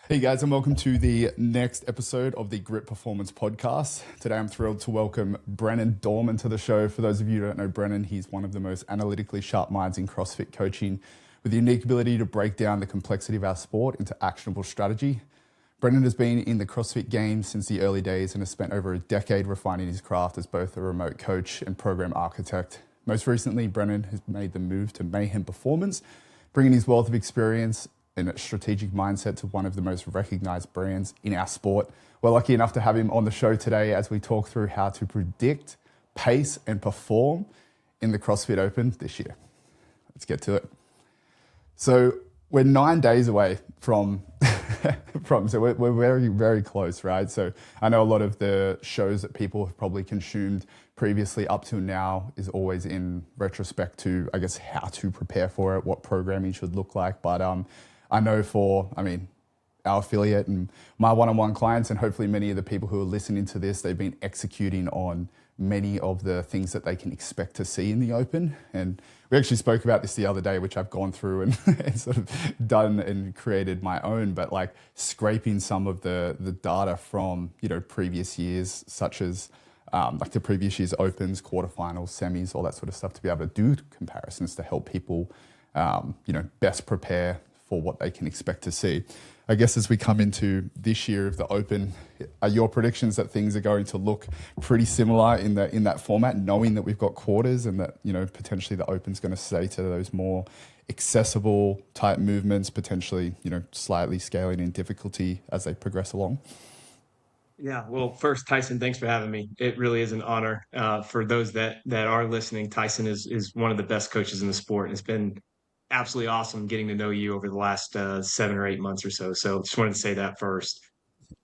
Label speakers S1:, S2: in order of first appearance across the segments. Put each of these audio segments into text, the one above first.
S1: Hey guys, and welcome to the next episode of the Grit Performance podcast. Today I'm thrilled to welcome Brennan Dorman to the show. For those of you who don't know Brennan, he's one of the most analytically sharp minds in CrossFit coaching with the unique ability to break down the complexity of our sport into actionable strategy. Brennan has been in the CrossFit game since the early days and has spent over a decade refining his craft as both a remote coach and program architect. Most recently, Brennan has made the move to Mayhem Performance, bringing his wealth of experience and a strategic mindset to one of the most recognized brands in our sport. We're lucky enough to have him on the show today as we talk through how to predict, pace, and perform in the CrossFit Open this year. Let's get to it. So we're 9 days away from, so we're very, very close, right? So I know a lot of the shows that people have probably consumed previously up to now is always in retrospect to, I guess, how to prepare for it, what programming should look like. But I know our affiliate and my one-on-one clients, and hopefully many of the people who are listening to this, they've been executing on many of the things that they can expect to see in the Open. And we actually spoke about this the other day, which I've gone through and sort of done and created my own, but like scraping some of the data from, previous years, such as like the previous year's Opens, quarterfinals, semis, all that sort of stuff, to be able to do comparisons to help people, best prepare for what they can expect to see. I guess as we come into this year of the Open, are your predictions that things are going to look pretty similar in that format, knowing that we've got quarters and that, potentially the Open's going to stay to those more accessible type movements, potentially, slightly scaling in difficulty as they progress along?
S2: Yeah, well, first, Tyson, thanks for having me. It really is an honor. For those that are listening, Tyson is one of the best coaches in the sport, and it's been absolutely awesome getting to know you over the last 7 or 8 months or so. So just wanted to say that first.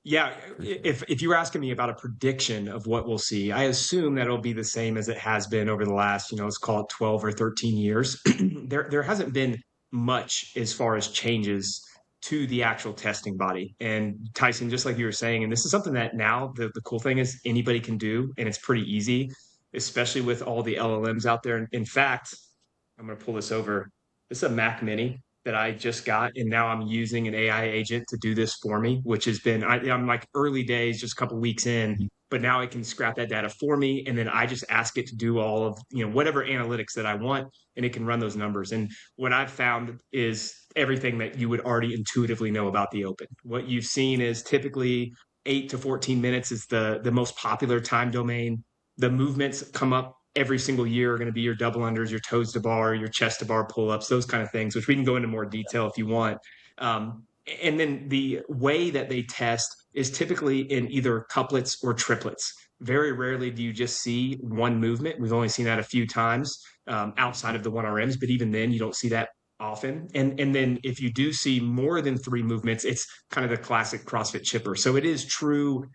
S2: Yeah, if you were asking me about a prediction of what we'll see, I assume that it'll be the same as it has been over the last, let's call it 12 or 13 years. There hasn't been much as far as changes to the actual testing body. And Tyson, just like you were saying, and this is something that now the cool thing is anybody can do, and it's pretty easy, especially with all the LLMs out there. In fact, I'm going to pull this over. This is a Mac Mini that I just got, and now I'm using an AI agent to do this for me, which has been, I'm like early days, just a couple weeks in, but now it can scrap that data for me. And then I just ask it to do all of, whatever analytics that I want, and it can run those numbers. And what I've found is everything that you would already intuitively know about the Open. What you've seen is typically 8 to 14 minutes is the most popular time domain. The movements come up every single year are going to be your double unders, your toes to bar, your chest to bar pull-ups, those kind of things, which we can go into more detail if you want. And then the way that they test is typically in either couplets or triplets. Very rarely do you just see one movement. We've only seen that a few times outside of the 1RMs, but even then you don't see that often. And then if you do see more than 3 movements, it's kind of the classic CrossFit chipper. So it is true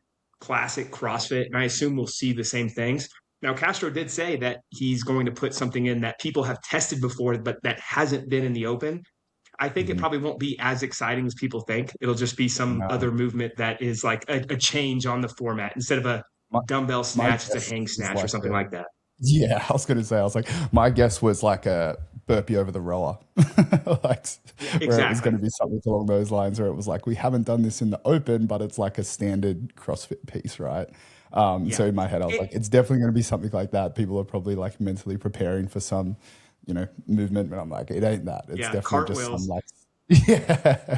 S2: classic CrossFit, and I assume we'll see the same things. Now, Castro did say that he's going to put something in that people have tested before, but that hasn't been in the Open. I think it probably won't be as exciting as people think. It'll just be some
S1: No,
S2: other movement that is like a change on the format. Instead of a
S1: my,
S2: dumbbell
S1: my
S2: snatch, it's a
S1: guess
S2: hang
S1: is
S2: snatch or
S1: like
S2: something like that.
S1: yeah, I was going to say, my guess was like a burpee over the rower, like
S2: Yeah,
S1: where it was going
S2: exactly.
S1: to be something along those lines, where it was like, we haven't done this in the Open, but it's like a standard CrossFit piece, right?
S2: Yeah.
S1: So in my head, I was like,
S2: It,
S1: it's definitely going to be something like that. People are probably like mentally preparing for some, movement, but I'm like, it ain't that. It's
S2: yeah,
S1: definitely just some
S2: cartwheels.
S1: like, yeah,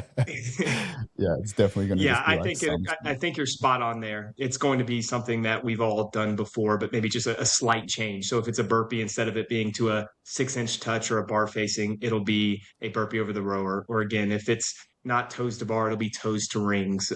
S1: yeah, it's definitely going to
S2: Yeah,
S1: just be
S2: I
S1: like
S2: think
S1: some.
S2: I think you're spot on there. It's going to be something that we've all done before, but maybe just a slight change. So if it's a burpee, instead of it being to a 6-inch touch or a bar facing, it'll be a burpee over the rower. Or again, if it's not toes to bar, it'll be toes to rings.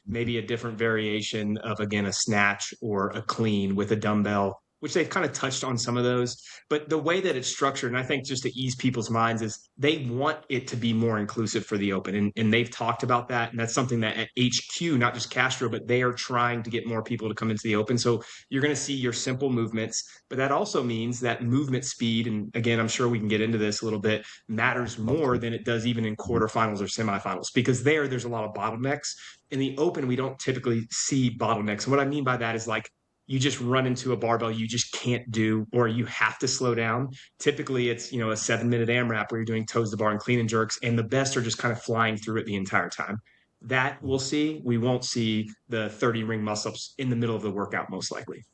S2: Maybe a different variation of again a snatch or a clean with a dumbbell, which they've kind of touched on some of those. But the way that it's structured, and I think just to ease people's minds, is they want it to be more inclusive for the Open. And they've talked about that. And that's something that at HQ, not just Castro, but they are trying to get more people to come into the Open. So you're going to see your simple movements, but that also means that movement speed, and again, I'm sure we can get into this a little bit, matters more than it does even in quarterfinals or semifinals, because there's a lot of bottlenecks. In the Open, we don't typically see bottlenecks. And what I mean by that is like, you just run into a barbell you just can't do, or you have to slow down. Typically, it's, a 7-minute AMRAP where you're doing toes to bar and clean and jerks, and the best are just kind of flying through it the entire time. That we'll see. We won't see the 30 ring muscle-ups in the middle of the workout, most likely.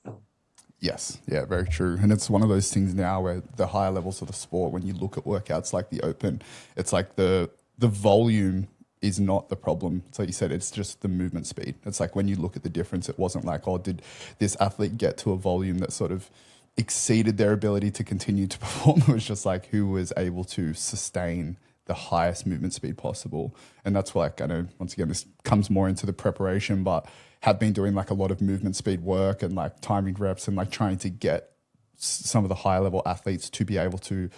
S1: Yes, yeah, very true. And it's one of those things now where the higher levels of the sport, when you look at workouts like the Open, it's like the volume is not the problem. It's like you said, it's just the movement speed. It's like when you look at the difference, it wasn't like, oh, did this athlete get to a volume that sort of exceeded their ability to continue to perform? It was just like who was able to sustain the highest movement speed possible. And that's like, I know, once again, this comes more into the preparation, but have been doing like a lot of movement speed work and like timing reps and like trying to get some of the higher level athletes to be able to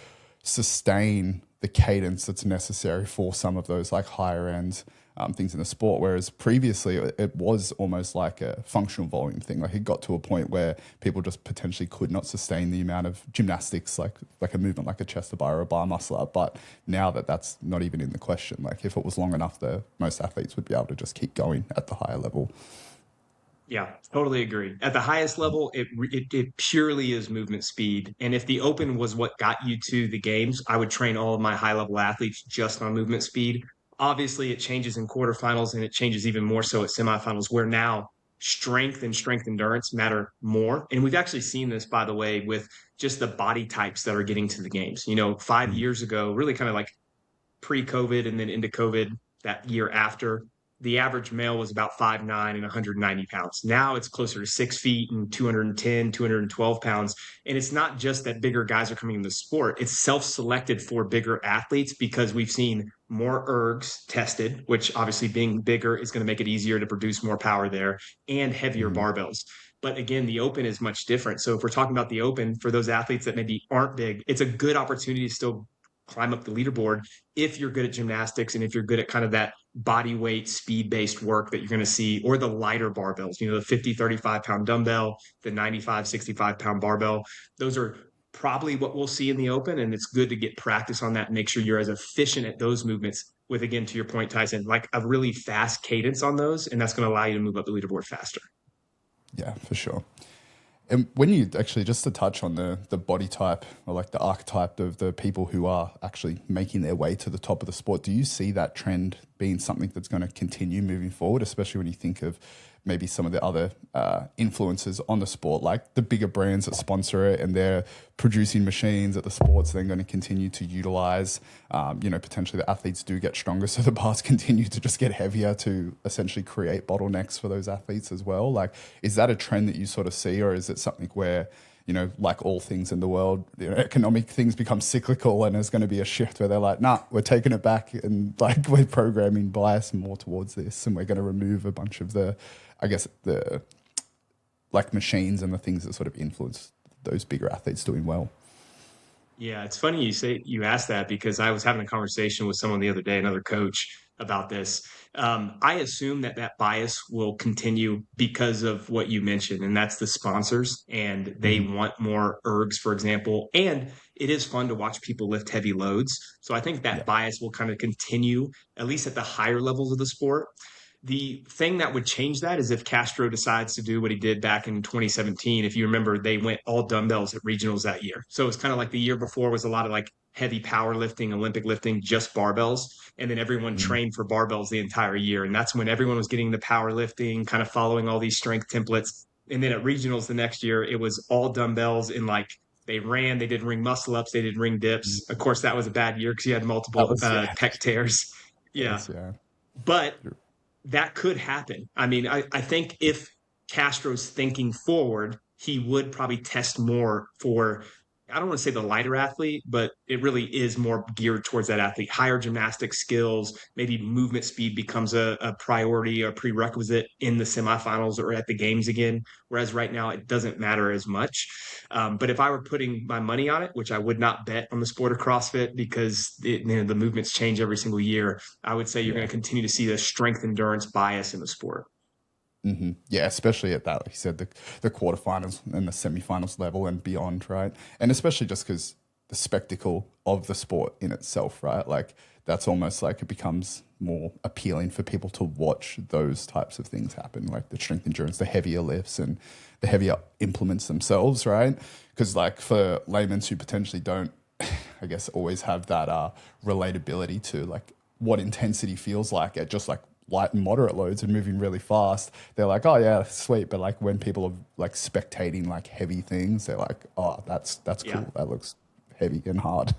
S1: sustain the cadence that's necessary for some of those like higher end things in the sport. Whereas previously it was almost like a functional volume thing. Like it got to a point where people just potentially could not sustain the amount of gymnastics, like a movement like a chest to bar or a bar muscle up. But now that's not even in the question. Like if it was long enough, most athletes would be able to just keep going at the higher level.
S2: Yeah, totally agree. At the highest level, it purely is movement speed. And if the Open was what got you to the games, I would train all of my high level athletes just on movement speed. Obviously, it changes in quarterfinals and it changes even more so at semifinals, where now strength and strength endurance matter more. And we've actually seen this, by the way, with just the body types that are getting to the games. 5 years ago, really kind of like pre-COVID and then into COVID that year after, the average male was about 5'9" and 190 pounds. Now it's closer to 6 feet and 210, 212 pounds. And it's not just that bigger guys are coming in the sport. It's self-selected for bigger athletes because we've seen more ergs tested, which obviously being bigger is going to make it easier to produce more power there, and heavier barbells. But again, the Open is much different. So if we're talking about the Open, for those athletes that maybe aren't big, it's a good opportunity to still climb up the leaderboard if you're good at gymnastics and if you're good at kind of that body weight speed based work that you're going to see, or the lighter barbells, the 50 35 pound dumbbell, the 95 65 pound barbell. Those are probably what we'll see in the Open, and it's good to get practice on that and make sure you're as efficient at those movements with, again, to your point, Tyson, like a really fast cadence on those, and that's going to allow you to move up the leaderboard faster.
S1: Yeah, for sure. And when you actually, just to touch on the body type or like the archetype of the people who are actually making their way to the top of the sport, do you see that trend being something that's going to continue moving forward, especially when you think of maybe some of the other influences on the sport, like the bigger brands that sponsor it and they're producing machines that the sport's then going to continue to utilize? Potentially the athletes do get stronger, so the bars continue to just get heavier to essentially create bottlenecks for those athletes as well. Like, is that a trend that you sort of see, or is it something where, like all things in the world, economic things become cyclical and there's going to be a shift where they're like, nah, we're taking it back and like we're programming bias more towards this and we're going to remove a bunch of the like machines and the things that sort of influence those bigger athletes doing well?
S2: Yeah, it's funny you asked that, because I was having a conversation with someone the other day, another coach, about this. I assume that bias will continue because of what you mentioned, and that's the sponsors, and they want more ergs, for example. And it is fun to watch people lift heavy loads. So I think that
S1: Yeah.
S2: bias will kind of continue, at least at the higher levels of the sport. The thing that would change that is if Castro decides to do what he did back in 2017. If you remember, they went all dumbbells at regionals that year. So it's kind of like the year before was a lot of like heavy powerlifting, Olympic lifting, just barbells. And then everyone trained for barbells the entire year. And that's when everyone was getting the powerlifting, kind of following all these strength templates. And then at regionals the next year, it was all dumbbells, and like they ran, they did ring muscle ups, they did ring dips. Of course, that was a bad year because you had
S1: That
S2: multiple
S1: was, yeah.
S2: pec tears. Yeah.
S1: Yes, yeah.
S2: But that could happen. I mean, I think if Castro's thinking forward, he would probably test more for, I don't want to say the lighter athlete, but it really is more geared towards that athlete. Higher gymnastic skills, maybe movement speed becomes a priority or prerequisite in the semifinals or at the games again. Whereas right now it doesn't matter as much. But if I were putting my money on it, which I would not bet on the sport of CrossFit because the movements change every single year, I would say you're going to continue to see the strength endurance bias in the sport.
S1: Mm-hmm. Yeah, especially at that, like you said, the quarterfinals and the semifinals level and beyond, right? And especially just because the spectacle of the sport in itself, right? Like that's almost like it becomes more appealing for people to watch those types of things happen, like the strength endurance, the heavier lifts and the heavier implements themselves, right? Because like for laymen who potentially don't, I guess, always have that relatability to like what intensity feels like at just like light and moderate loads and moving really fast, they're like, oh yeah, sweet. But like when people are like spectating like heavy things, they're like, oh, that's
S2: Yeah,
S1: cool. That looks heavy and hard.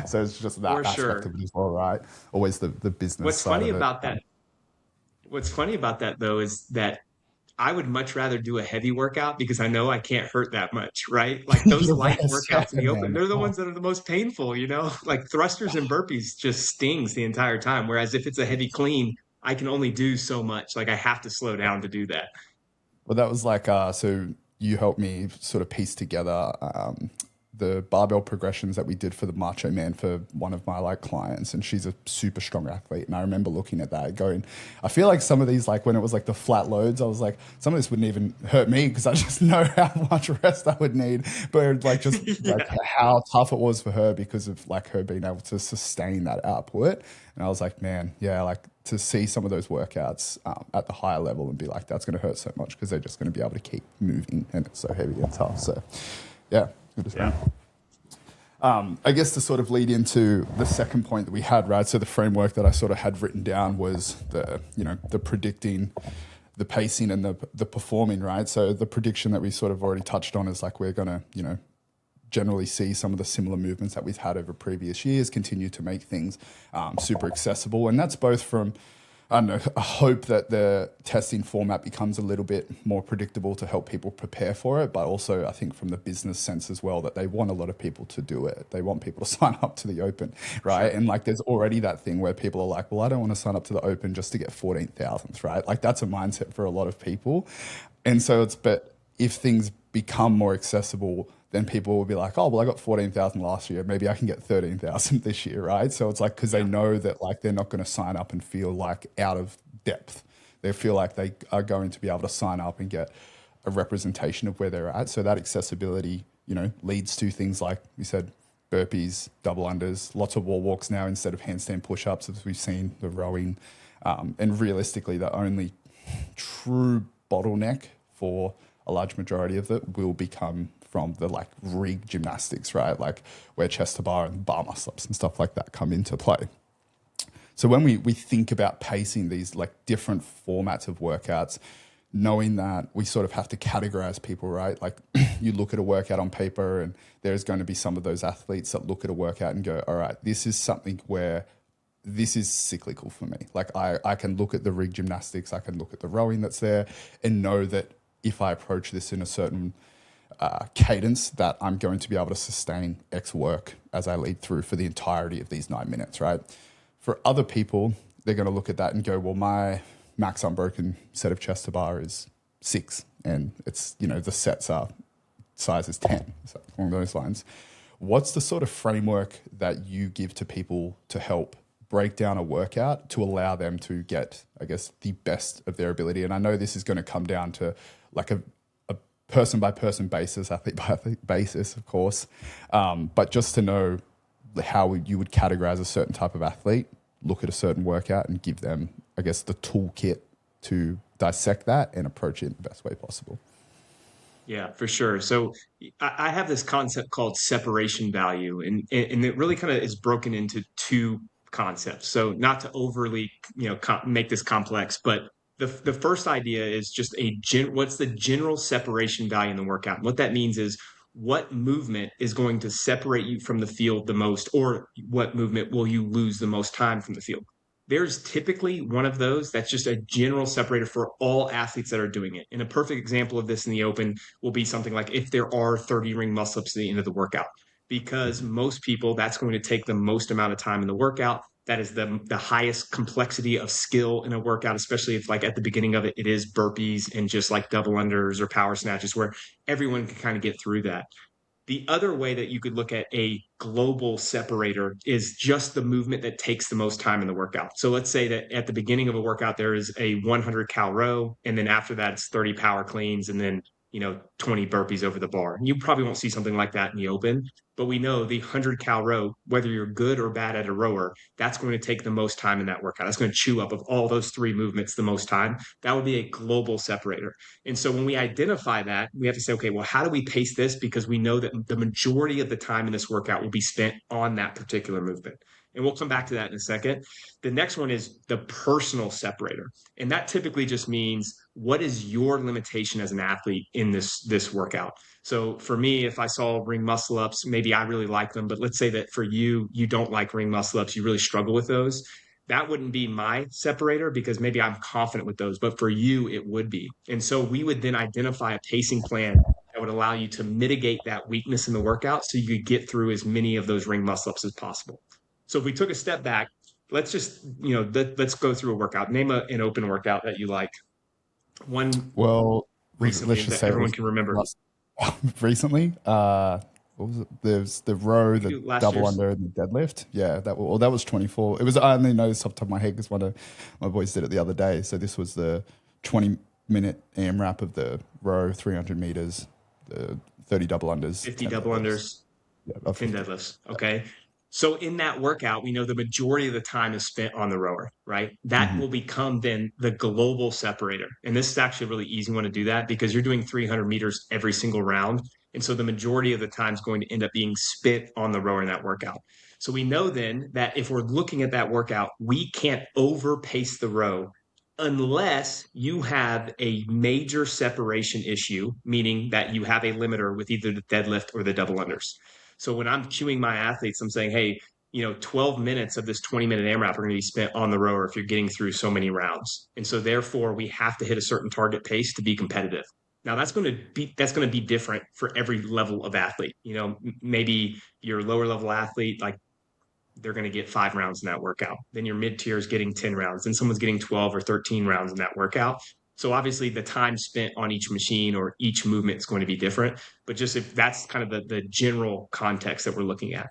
S1: So it's just that
S2: for
S1: aspect
S2: sure.
S1: of it as well, right? Always the business
S2: What's
S1: side
S2: funny
S1: of it.
S2: about that, what's funny about that though, is that I would much rather do a heavy workout because I know I can't hurt that much, right? Like those
S1: Your
S2: light
S1: rest, yeah,
S2: workouts in the open,
S1: man.
S2: they're the
S1: Oh.
S2: ones that are the most painful, Like thrusters and burpees just stings the entire time. Whereas if it's a heavy clean, I can only do so much. Like I have to slow down to do that.
S1: Well, that was like, so you helped me sort of piece together the barbell progressions that we did for the Macho Man for one of my like clients, and she's a super strong athlete. And I remember looking at that going, I feel like some of these, like when it was like the flat loads, I was like, some of this wouldn't even hurt me because I just know how much rest I would need. But like just like
S2: Yeah.
S1: how tough it was for her because of like her being able to sustain that output. And I was like, man, yeah, like to see some of those workouts at the higher level and be like, that's going to hurt so much because they're just going to be able to keep moving and it's so heavy and tough. So, yeah, good to
S2: Yeah.
S1: see. I guess to sort of lead into the second point that we had, right? So the framework that I sort of had written down was the predicting, the pacing, and the performing, right? So the prediction that we sort of already touched on is like we're going to, generally see some of the similar movements that we've had over previous years continue to make things super accessible. And that's both from, I don't know, a hope that the testing format becomes a little bit more predictable to help people prepare for it, but also I think from the business sense as well that they want a lot of people to do it. They want people to sign up to the Open, right?
S2: Sure.
S1: And like there's already that thing where people are like, well, I don't want to sign up to the Open just to get 14,000th, right? Like that's a mindset for a lot of people. And so but if things become more accessible, then people will be like, oh, well, I got 14,000 last year. Maybe I can get 13,000 this year, right? So it's like, because they
S2: Yeah.
S1: know that like they're not going to sign up and feel like out of depth. They feel like they are going to be able to sign up and get a representation of where they're at. So that accessibility, leads to things like we said, burpees, double unders, lots of wall walks now instead of handstand push-ups, as we've seen, the rowing. And realistically, the only true bottleneck for a large majority of it will become from the like rig gymnastics, right? Like where chest to bar and bar muscle ups and stuff like that come into play. So when we think about pacing these like different formats of workouts, knowing that we sort of have to categorize people, right? Like you look at a workout on paper and there's going to be some of those athletes that look at a workout and go, all right, this is something where this is cyclical for me. Like I can look at the rig gymnastics, I can look at the rowing that's there and know that if I approach this in a certain cadence that I'm going to be able to sustain X work as I lead through for the entirety of these 9 minutes, right? For other people, they're going to look at that and go, well, my max unbroken set of chest to bar is 6 and it's, the sets are size is 10, so along those lines. What's the sort of framework that you give to people to help break down a workout to allow them to get, I guess, the best of their ability? And I know this is going to come down to like a person by person basis, athlete by athlete basis, of course. But just to know how you would categorize a certain type of athlete, look at a certain workout and give them, I guess, the toolkit to dissect that and approach it in the best way possible.
S2: Yeah, for sure. So I have this concept called separation value, and it really kind of is broken into two concepts. So not to overly, make this complex, but the first idea is just what's the general separation value in the workout? And what that means is what movement is going to separate you from the field the most, or what movement will you lose the most time from the field? There's typically one of those that's just a general separator for all athletes that are doing it. And a perfect example of this in the open will be something like if there are 30 ring muscle ups at the end of the workout, because most people, that's going to take the most amount of time in the workout. That is the highest complexity of skill in a workout, especially if like at the beginning of it, it is burpees and just like double unders or power snatches where everyone can kind of get through that. The other way that you could look at a global separator is just the movement that takes the most time in the workout. So let's say that at the beginning of a workout, there is a 100 cal row, and then after that, it's 30 power cleans, and then 20 burpees over the bar. You probably won't see something like that in the open, but we know the 100 cal row, whether you're good or bad at a rower, that's going to take the most time in that workout. That's going to chew up of all those three movements the most time. That would be a global separator. And so when we identify that, we have to say, okay, well, how do we pace this? Because we know that the majority of the time in this workout will be spent on that particular movement. And we'll come back to that in a second. The next one is the personal separator. And that typically just means, what is your limitation as an athlete in this workout? So for me, if I saw ring muscle ups, maybe I really like them, but let's say that for you, you don't like ring muscle ups, you really struggle with those. That wouldn't be my separator because maybe I'm confident with those, but for you, it would be. And so we would then identify a pacing plan that would allow you to mitigate that weakness in the workout so you could get through as many of those ring muscle ups as possible. So if we took a step back, let's just, let's go through a workout. Name an open workout that you like. One
S1: Well,
S2: recently
S1: let's just
S2: that
S1: say
S2: everyone can remember.
S1: Recently. What was it? There's the row, the
S2: Last
S1: double
S2: year's.
S1: under, and the deadlift. Yeah, that was 24. It was, I only noticed off the top of my head because one of my boys did it the other day. So this was the 20-minute AMRAP of the row, 300 meters, the 30 double unders,
S2: 50
S1: 10
S2: double
S1: deadlifts.
S2: unders,
S1: Yeah,
S2: 10 deadlifts. Okay. So in that workout, we know the majority of the time is spent on the rower, right? That
S1: Mhm.
S2: will become then the global separator. And this is actually a really easy one to do that because you're doing 300 meters every single round. And so the majority of the time is going to end up being spent on the rower in that workout. So we know then that if we're looking at that workout, we can't overpace the row unless you have a major separation issue, meaning that you have a limiter with either the deadlift or the double unders. So when I'm cueing my athletes, I'm saying, hey, 12 minutes of this 20-minute AMRAP are going to be spent on the rower if you're getting through so many rounds. And so therefore we have to hit a certain target pace to be competitive. Now that's going to be different for every level of athlete. Maybe your lower level athlete, like they're going to get 5 rounds in that workout. Then your mid tier is getting 10 rounds. Then someone's getting 12 or 13 rounds in that workout. So obviously the time spent on each machine or each movement is going to be different. But just if that's kind of the general context that we're looking at.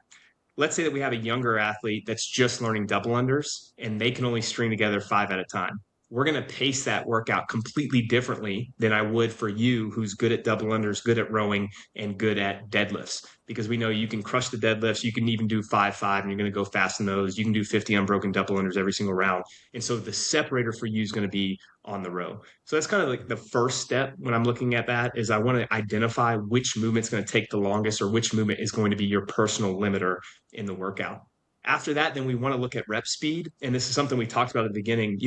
S2: Let's say that we have a younger athlete that's just learning double unders and they can only string together 5 at a time. We're going to pace that workout completely differently than I would for you, who's good at double unders, good at rowing, and good at deadlifts. Because we know you can crush the deadlifts. You can even do 5-5 and you're going to go fast in those. You can do 50 unbroken double unders every single round. And so the separator for you is going to be on the row. So that's kind of like the first step when I'm looking at that is I want to identify which movement's going to take the longest or which movement is going to be your personal limiter in the workout. After that, then we want to look at rep speed. And this is something we talked about at the beginning.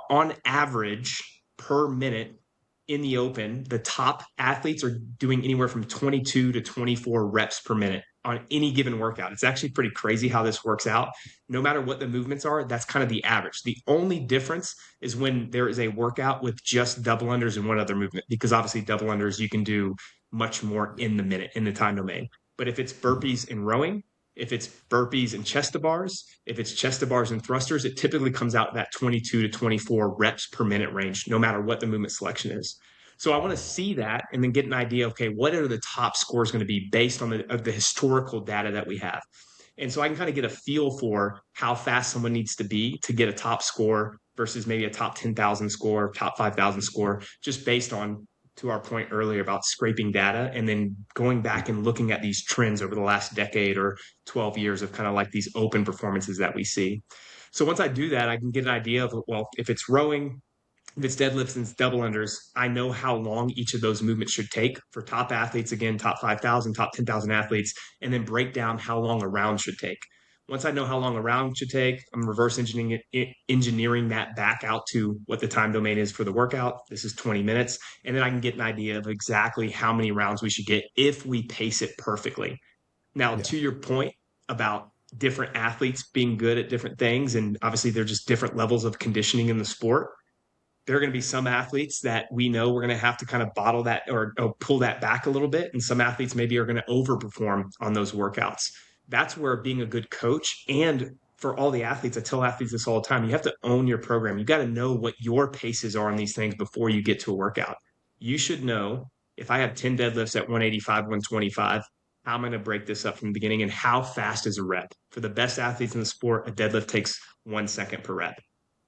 S2: On average per minute in the open, the top athletes are doing anywhere from 22 to 24 reps per minute on any given workout. It's actually pretty crazy how this works out. No matter what the movements are, that's kind of the average. The only difference is when there is a workout with just double unders and one other movement, because obviously double unders, you can do much more in the minute in the time domain. But if it's burpees and rowing, if it's burpees and chest to bars, if it's chest to bars and thrusters, it typically comes out that 22 to 24 reps per minute range, no matter what the movement selection is. So I want to see that and then get an idea, okay, what are the top scores going to be based on the historical data that we have? And so I can kind of get a feel for how fast someone needs to be to get a top score versus maybe a top 10,000 score, top 5,000 score, just based on, to our point earlier about scraping data and then going back and looking at these trends over the last decade or 12 years of kind of like these open performances that we see. So once I do that, I can get an idea of, well, if it's rowing, if it's deadlifts and it's double unders, I know how long each of those movements should take for top athletes, again, top 5,000, top 10,000 athletes, and then break down how long a round should take. Once I know how long a round should take, I'm reverse engineering that back out to what the time domain is for the workout. This is 20 minutes. And then I can get an idea of exactly how many rounds we should get if we pace it perfectly. Now,
S1: Yeah.
S2: to your point about different athletes being good at different things, and obviously they're just different levels of conditioning in the sport. There are going to be some athletes that we know we're going to have to kind of bottle that or pull that back a little bit. And some athletes maybe are going to overperform on those workouts. That's where being a good coach, and for all the athletes, I tell athletes this all the time, you have to own your program. You got to know what your paces are on these things before you get to a workout. You should know, if I have 10 deadlifts at 185, 125, how I'm going to break this up from the beginning and how fast is a rep. For the best athletes in the sport, a deadlift takes 1 second per rep.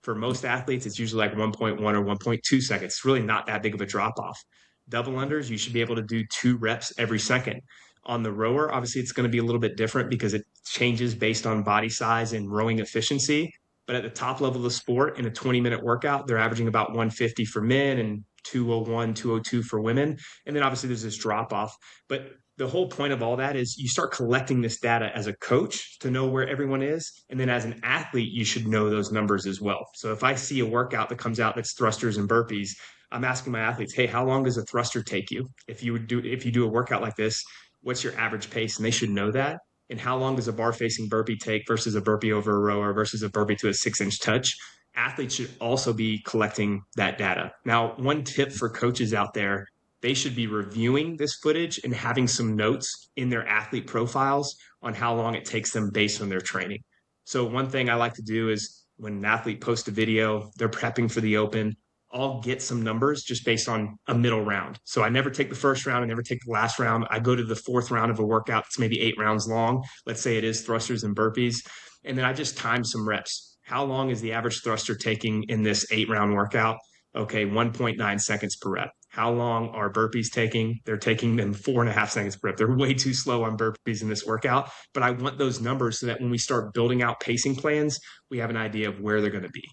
S2: For most athletes, it's usually like 1.1 or 1.2 seconds. It's really not that big of a drop off. Double unders, you should be able to do 2 reps every second. On the rower, obviously, it's going to be a little bit different because it changes based on body size and rowing efficiency. But at the top level of the sport, in a 20-minute workout, they're averaging about 150 for men and 201, 202 for women. And then obviously there's this drop off. But the whole point of all that is you start collecting this data as a coach to know where everyone is. And then as an athlete, you should know those numbers as well. So if I see a workout that comes out that's thrusters and burpees, I'm asking my athletes, hey, how long does a thruster take you? If you do a workout like this, what's your average pace? And they should know that. And how long does a bar facing burpee take versus a burpee over a rower versus a burpee to a 6-inch touch? Athletes should also be collecting that data. Now, one tip for coaches out there, they should be reviewing this footage and having some notes in their athlete profiles on how long it takes them based on their training. So one thing I like to do is when an athlete posts a video, they're prepping for the open, I'll get some numbers just based on a middle round. So I never take the first round, I never take the last round. I go to the fourth round of a workout that's maybe 8 rounds long. Let's say it is thrusters and burpees. And then I just time some reps. How long is the average thruster taking in this 8-round workout? Okay, 1.9 seconds per rep. How long are burpees taking? They're taking them 4.5 seconds per rep. They're way too slow on burpees in this workout, but I want those numbers so that when we start building out pacing plans, we have an idea of where they're going to be.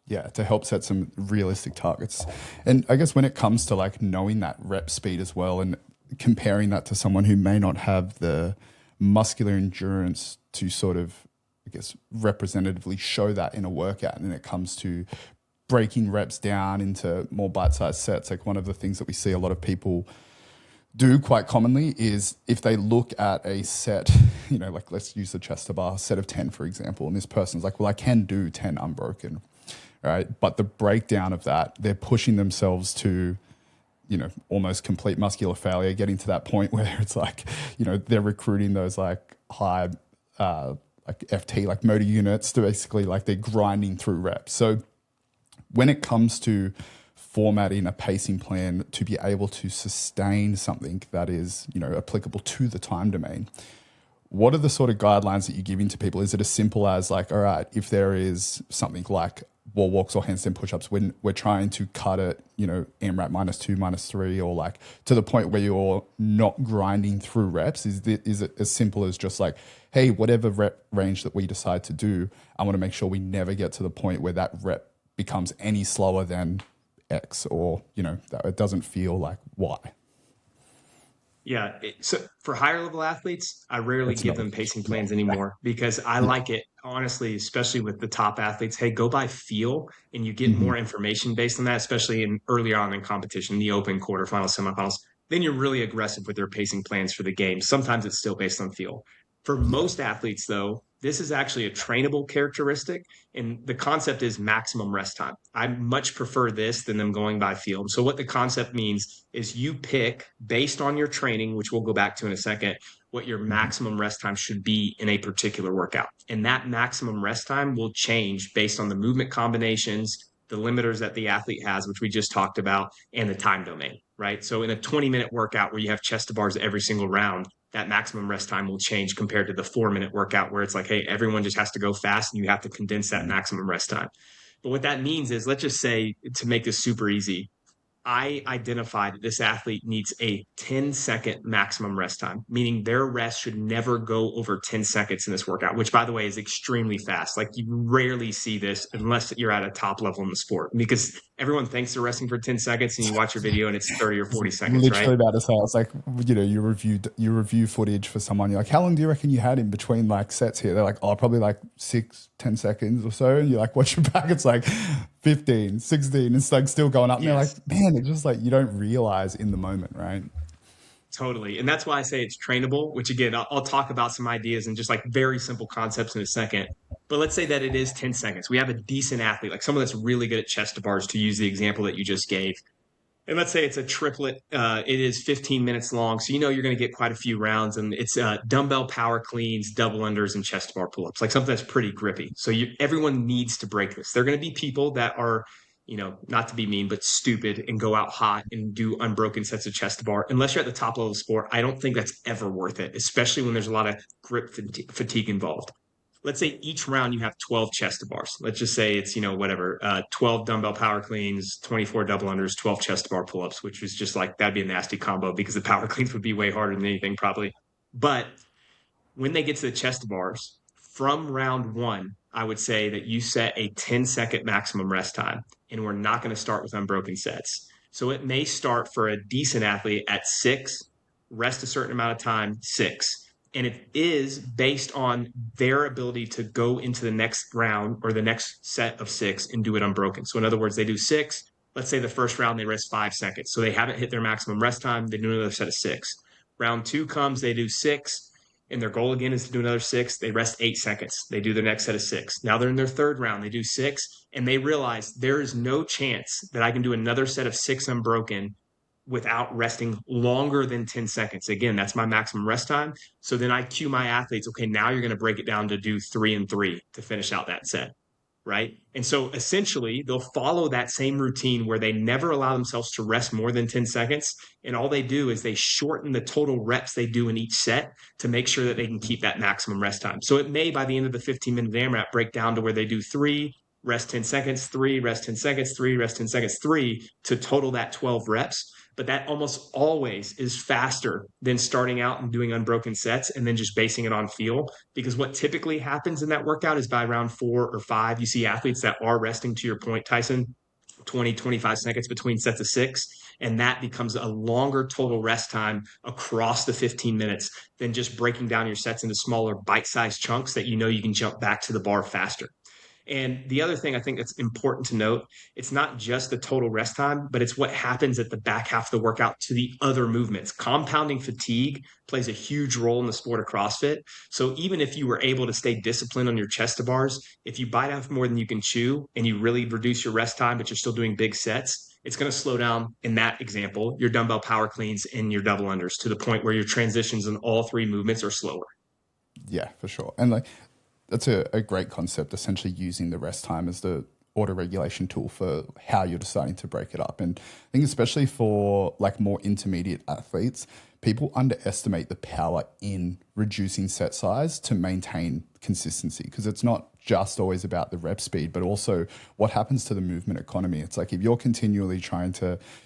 S1: Yeah, to help set some realistic targets. And I guess when it comes to like knowing that rep speed as well and comparing that to someone who may not have the muscular endurance to sort of, I guess, representatively show that in a workout, and it comes to breaking reps down into more bite-sized sets. Like one of the things that we see a lot of people do quite commonly is if they look at a set, you know, like let's use the chest to bar set of 10, for example, and this person's like, well, I can do 10 unbroken, right? But the breakdown of that, they're pushing themselves to, you know, almost complete muscular failure, getting to that point where it's like, you know, they're recruiting those like high, like FT, like motor units to basically like they're grinding through reps. So when it comes to formatting a pacing plan to be able to sustain something that is, you know, applicable to the time domain, what are the sort of guidelines that you're giving to people? Is it as simple as like, all right, if there is something like wall walks or handstand push-ups, when we're trying to cut it, you know, AMRAP -2, -3, or like to the point where you're not grinding through reps? Is it as simple as just like, hey, whatever rep range that we decide to do, I want to make sure we never get to the point where that rep becomes any slower than X, or, you know, that it doesn't feel like Y?
S2: Yeah. So for higher level athletes, I rarely give them pacing plans anymore because I like it, honestly, especially with the top athletes. Hey, go by feel and you get more information based on that, especially in earlier on in competition, the open, quarterfinals, semifinals. Then you're really aggressive with their pacing plans for the game. Sometimes it's still based on feel. For most athletes, though, this is actually a trainable characteristic. And the concept is maximum rest time. I much prefer this than them going by field. So what the concept means is you pick based on your training, which we'll go back to in a second, what your maximum rest time should be in a particular workout. And that maximum rest time will change based on the movement combinations, the limiters that the athlete has, which we just talked about, and the time domain, right? So in a 20-minute workout where you have chest to bars every single round, that maximum rest time will change compared to the 4-minute workout where it's like, hey, everyone just has to go fast and you have to condense that maximum rest time. But what that means is, let's just say, to make this super easy, I identified that this athlete needs a 10-second maximum rest time, meaning their rest should never go over 10 seconds in this workout, which, by the way, is extremely fast. Like, you rarely see this unless you're at a top level in the sport, because everyone thinks they're resting for 10 seconds and you watch your video and it's 30 or 40 seconds,
S1: Literally
S2: right?
S1: about to say, it's like, you know, you review footage for someone. You're like, how long do you reckon you had in between like sets here? They're like, oh, probably like 10 seconds or so. And you're like, watch your back. It's like 15, 16. It's like still going up. And they're like, man, it's just like, you don't realize in the moment, right?
S2: Totally. And that's why I say it's trainable, which again, I'll talk about some ideas and just like very simple concepts in a second. But let's say that it is 10 seconds. We have a decent athlete, like someone that's really good at chest to bars, to use the example that you just gave. And let's say it's a triplet. It is 15 minutes long. So, you know, you're going to get quite a few rounds, and it's dumbbell power cleans, double unders, and chest bar pull-ups, like something that's pretty grippy. So everyone needs to break this. There are going to be people that are, you know, not to be mean, but stupid and go out hot and do unbroken sets of chest to bar. Unless you're at the top level of sport, I don't think that's ever worth it, especially when there's a lot of grip fatigue involved. Let's say each round you have 12 chest to bars. Let's just say it's, you know, whatever, 12 dumbbell power cleans, 24 double unders, 12 chest to bar pull-ups, which is just like, that'd be a nasty combo because the power cleans would be way harder than anything probably. But when they get to the chest to bars, from round one, I would say that you set a 10-second maximum rest time, and we're not going to start with unbroken sets. So it may start for a decent athlete at 6, rest a certain amount of time, 6. And it is based on their ability to go into the next round or the next set of 6 and do it unbroken. So in other words, they do 6. Let's say the first round, they rest 5 seconds. So they haven't hit their maximum rest time. They do another set of 6. Round 2 comes, they do 6. And their goal again is to do another 6. They rest 8 seconds. They do their next set of 6. Now they're in their third round. They do 6. And they realize there is no chance that I can do another set of 6 unbroken without resting longer than 10 seconds. Again, that's my maximum rest time. So then I cue my athletes, okay, now you're going to break it down to do 3 and 3 to finish out that set. Right. And so essentially they'll follow that same routine where they never allow themselves to rest more than 10 seconds. And all they do is they shorten the total reps they do in each set to make sure that they can keep that maximum rest time. So it may, by the end of the 15-minute AMRAP, break down to where they do 3, rest 10 seconds, 3, rest 10 seconds, 3, rest 10 seconds, 3 to total that 12 reps. But that almost always is faster than starting out and doing unbroken sets and then just basing it on feel. Because what typically happens in that workout is by round 4 or 5, you see athletes that are resting, to your point, Tyson, 20, 25 seconds between sets of 6. And that becomes a longer total rest time across the 15 minutes than just breaking down your sets into smaller bite-sized chunks that you know you can jump back to the bar faster. And the other thing I think that's important to note, it's not just the total rest time, but it's what happens at the back half of the workout to the other movements. Compounding fatigue plays a huge role in the sport of CrossFit. So even if you were able to stay disciplined on your chest to bars, if you bite off more than you can chew and you really reduce your rest time, but you're still doing big sets, it's going to slow down, in that example, your dumbbell power cleans and your double unders to the point where your transitions in all 3 movements are slower.
S1: Yeah, for sure. And like, that's a great concept, essentially using the rest time as the auto regulation tool for how you're deciding to break it up. And I think especially for like more intermediate athletes, people underestimate the power in reducing set size to maintain consistency, because it's not just always about the rep speed, but also what happens to the movement economy. It's like if you're continually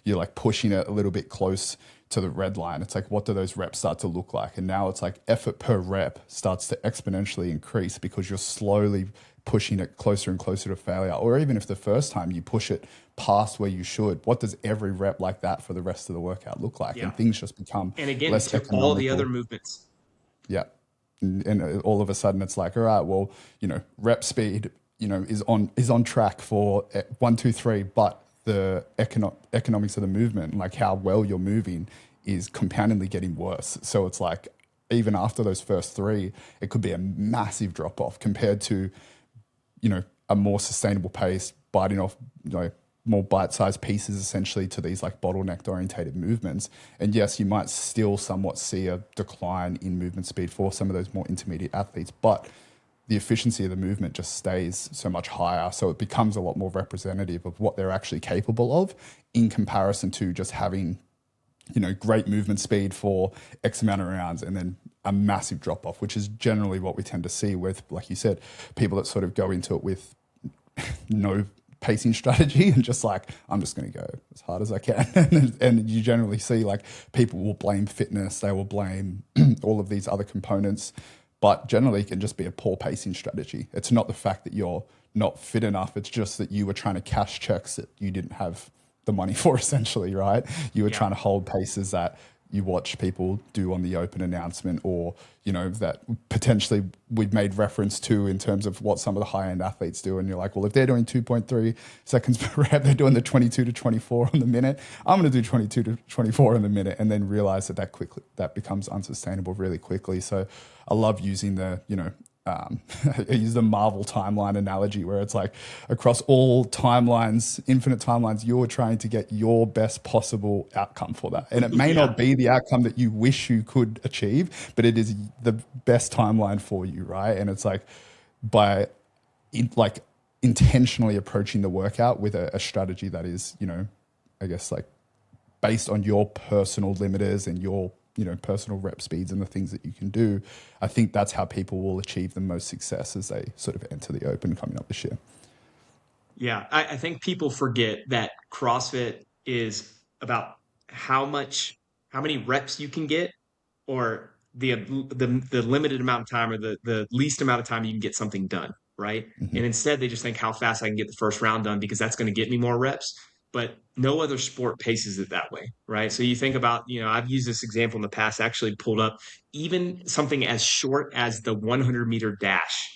S1: you're like pushing it a little bit close to the red line, it's like, what do those reps start to look like? And now it's like effort per rep starts to exponentially increase because you're slowly pushing it closer and closer to failure. Or even if the first time you push it past where you should, what does every rep like that for the rest of the workout look like?
S2: Yeah.
S1: And things just become
S2: and again,
S1: less
S2: to
S1: economical.
S2: all the other movements.
S1: Yeah. And all of a sudden it's like, all right, well, rep speed, is on track for 1, 2, 3, but the economics of the movement, like how well you're moving, is compoundingly getting worse. So it's like, even after those first 3, it could be a massive drop off compared to, a more sustainable pace, biting off, more bite-sized pieces essentially to these like bottlenecked orientated movements. And yes, you might still somewhat see a decline in movement speed for some of those more intermediate athletes, but the efficiency of the movement just stays so much higher. So it becomes a lot more representative of what they're actually capable of in comparison to just having, great movement speed for X amount of rounds and then a massive drop off, which is generally what we tend to see with, like you said, people that sort of go into it with no pacing strategy and just like, I'm just going to go as hard as I can. And you generally see like people will blame fitness, they will blame all of these other components, but generally it can just be a poor pacing strategy. It's not the fact that you're not fit enough. It's just that you were trying to cash checks that you didn't have the money for, essentially, right? You were trying to hold paces that you watch people do on the open announcement, or, that potentially we've made reference to in terms of what some of the high-end athletes do. And you're like, well, if they're doing 2.3 seconds per rep, they're doing the 22 to 24 on the minute. I'm going to do 22 to 24 on the minute, and then realize that becomes unsustainable really quickly. So I love using the, I use the Marvel timeline analogy where it's like across all timelines, infinite timelines, you're trying to get your best possible outcome for that. And it may not be the outcome that you wish you could achieve, but it is the best timeline for you, right? And it's like intentionally approaching the workout with a strategy that is, I guess like based on your personal limiters and your personal rep speeds and the things that you can do. I think that's how people will achieve the most success as they sort of enter the open coming up this year.
S2: Yeah, I think people forget that CrossFit is about how many reps you can get, or the limited amount of time, or the least amount of time you can get something done, right?
S1: Mm-hmm.
S2: And instead they just think how fast I can get the first round done because that's going to get me more reps. but no other sport paces it that way, right? So you think about, I've used this example in the past, actually pulled up even something as short as the 100-meter dash.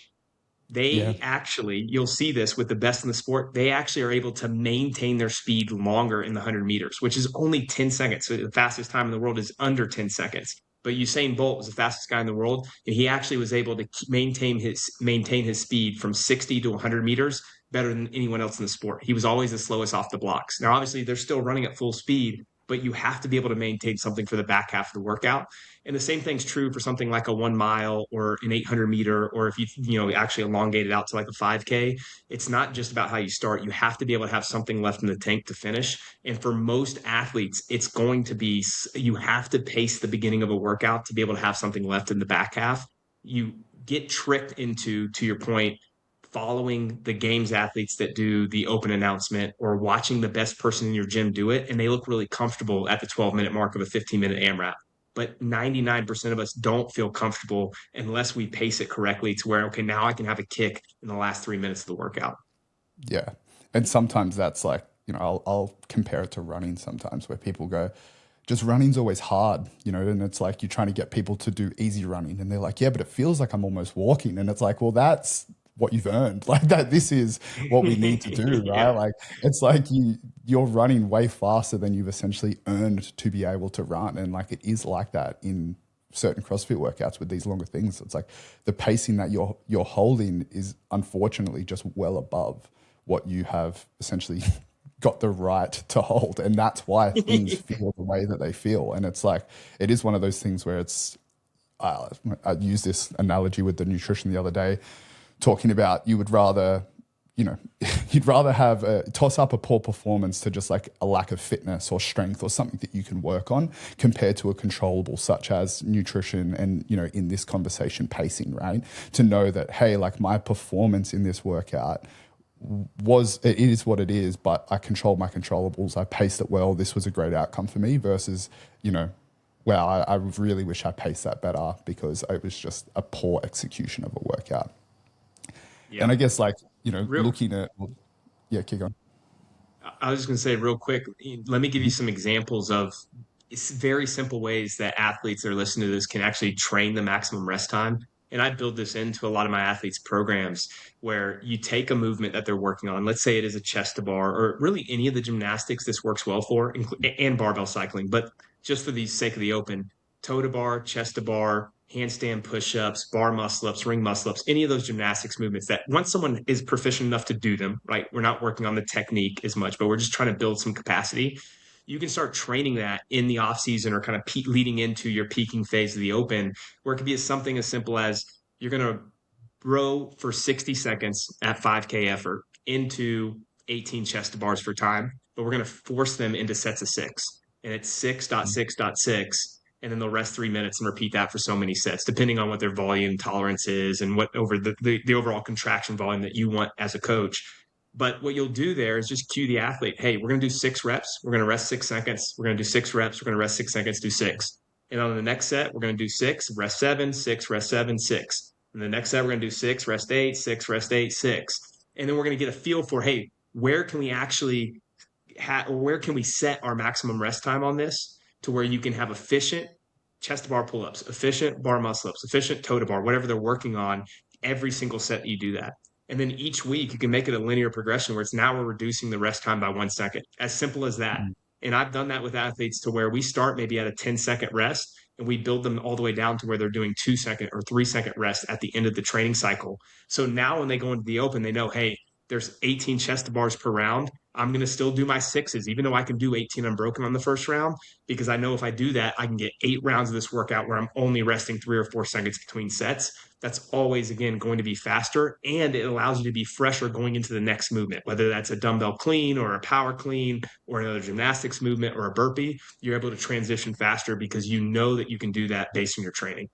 S1: Yeah.
S2: They actually, you'll see this with the best in the sport, they actually are able to maintain their speed longer in the 100 meters, which is only 10 seconds. So the fastest time in the world is under 10 seconds. But Usain Bolt was the fastest guy in the world, and he actually was able to maintain his speed from 60 to 100 meters better than anyone else in the sport. He was always the slowest off the blocks. Now, obviously, they're still running at full speed, but you have to be able to maintain something for the back half of the workout. And the same thing's true for something like a 1 mile or an 800 meter, or if you actually elongate it out to like a 5K. It's not just about how you start. You have to be able to have something left in the tank to finish. And for most athletes, it's going to be, you have to pace the beginning of a workout to be able to have something left in the back half. You get tricked into, to your point, following the games athletes that do the open announcement or watching the best person in your gym do it, and they look really comfortable at the 12-minute mark of a 15-minute AMRAP. But 99% of us don't feel comfortable unless we pace it correctly to where, okay, now I can have a kick in the last 3 minutes of the workout.
S1: Yeah. And sometimes that's like, I'll compare it to running sometimes where people go, just running's always hard, and it's like you're trying to get people to do easy running. And they're like, yeah, but it feels like I'm almost walking. And it's like, well, that's what you've earned. Like that, this is what we need to do, right?
S2: Yeah.
S1: Like it's like you're running way faster than you've essentially earned to be able to run. And like it is like that in certain CrossFit workouts with these longer things. It's like the pacing that you're holding is unfortunately just well above what you have essentially got the right to hold. And that's why things feel the way that they feel. And it's like, it is one of those things where it's, I used this analogy with the nutrition the other day, talking about you would rather, you'd rather have toss up a poor performance to just like a lack of fitness or strength or something that you can work on compared to a controllable such as nutrition and, in this conversation, pacing, right? To know that, hey, like my performance in this workout it is what it is, but I controlled my controllables. I paced it well. This was a great outcome for me versus, wow, I really wish I paced that better because it was just a poor execution of a workout. And
S2: Yeah.
S1: I guess like,
S2: Real
S1: looking at, yeah, keep going.
S2: I was just going to say real quick, let me give you some examples of very simple ways that athletes that are listening to this can actually train the maximum rest time. And I build this into a lot of my athletes' programs where you take a movement that they're working on. Let's say it is a chest to bar or really any of the gymnastics this works well for, and barbell cycling. But just for the sake of the open, toe to bar, chest to bar, handstand push-ups, bar muscle-ups, ring muscle-ups, any of those gymnastics movements that once someone is proficient enough to do them, right? We're not working on the technique as much, but we're just trying to build some capacity. You can start training that in the off season or kind of leading into your peaking phase of the open, where it could be something as simple as you're going to row for 60 seconds at 5K effort into 18 chest to bars for time, but we're going to force them into sets of six. And it's 6.6.6, and then they'll rest 3 minutes and repeat that for so many sets, depending on what their volume tolerance is and what over the overall contraction volume that you want as a coach. But what you'll do there is just cue the athlete, hey, we're going to do 6 reps. We're going to rest 6 seconds. We're going to do 6 reps. We're going to rest 6 seconds, do six. And on the next set, we're going to do six, rest seven, six, rest seven, six. And the next set, we're going to do six, rest eight, six, rest eight, six. And then we're going to get a feel for, hey, where can we actually where can we set our maximum rest time on this to where you can have efficient chest to bar pull-ups, efficient bar muscle-ups, efficient toe to bar, whatever they're working on, every single set you do that. And then each week you can make it a linear progression where it's now we're reducing the rest time by 1 second. As simple as that. And I've done that with athletes to where we start maybe at a 10-second rest and we build them all the way down to where they're doing 2 second or 3 second rest at the end of the training cycle. So now when they go into the open, they know, hey, there's 18 chest to bars per round. I'm going to still do my sixes, even though I can do 18 unbroken on the first round, because I know if I do that, I can get 8 rounds of this workout where I'm only resting 3 or 4 seconds between sets. That's always, again, going to be faster, and it allows you to be fresher going into the next movement, whether that's a dumbbell clean or a power clean or another gymnastics movement or a burpee. You're able to transition faster because you know that you can do that based on your training.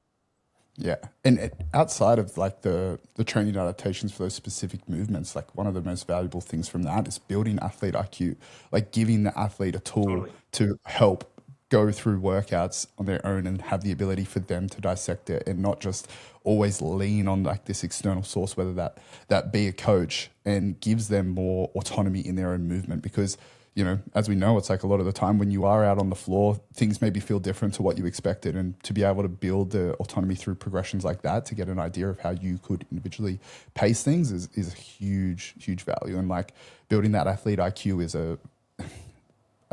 S1: Yeah. And outside of like the training adaptations for those specific movements, like one of the most valuable things from that is building athlete IQ, like giving the athlete a tool
S2: Totally.
S1: to help go through workouts on their own and have the ability for them to dissect it and not just always lean on like this external source, whether that be a coach, and gives them more autonomy in their own movement. Because, you know, as we know, it's like a lot of the time when you are out on the floor, things maybe feel different to what you expected. And to be able to build the autonomy through progressions like that to get an idea of how you could individually pace things is a huge, huge value. And like building that athlete IQ is a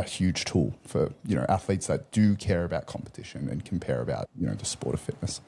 S1: huge tool for, you know, athletes that do care about competition and care about, you know, the sport of fitness.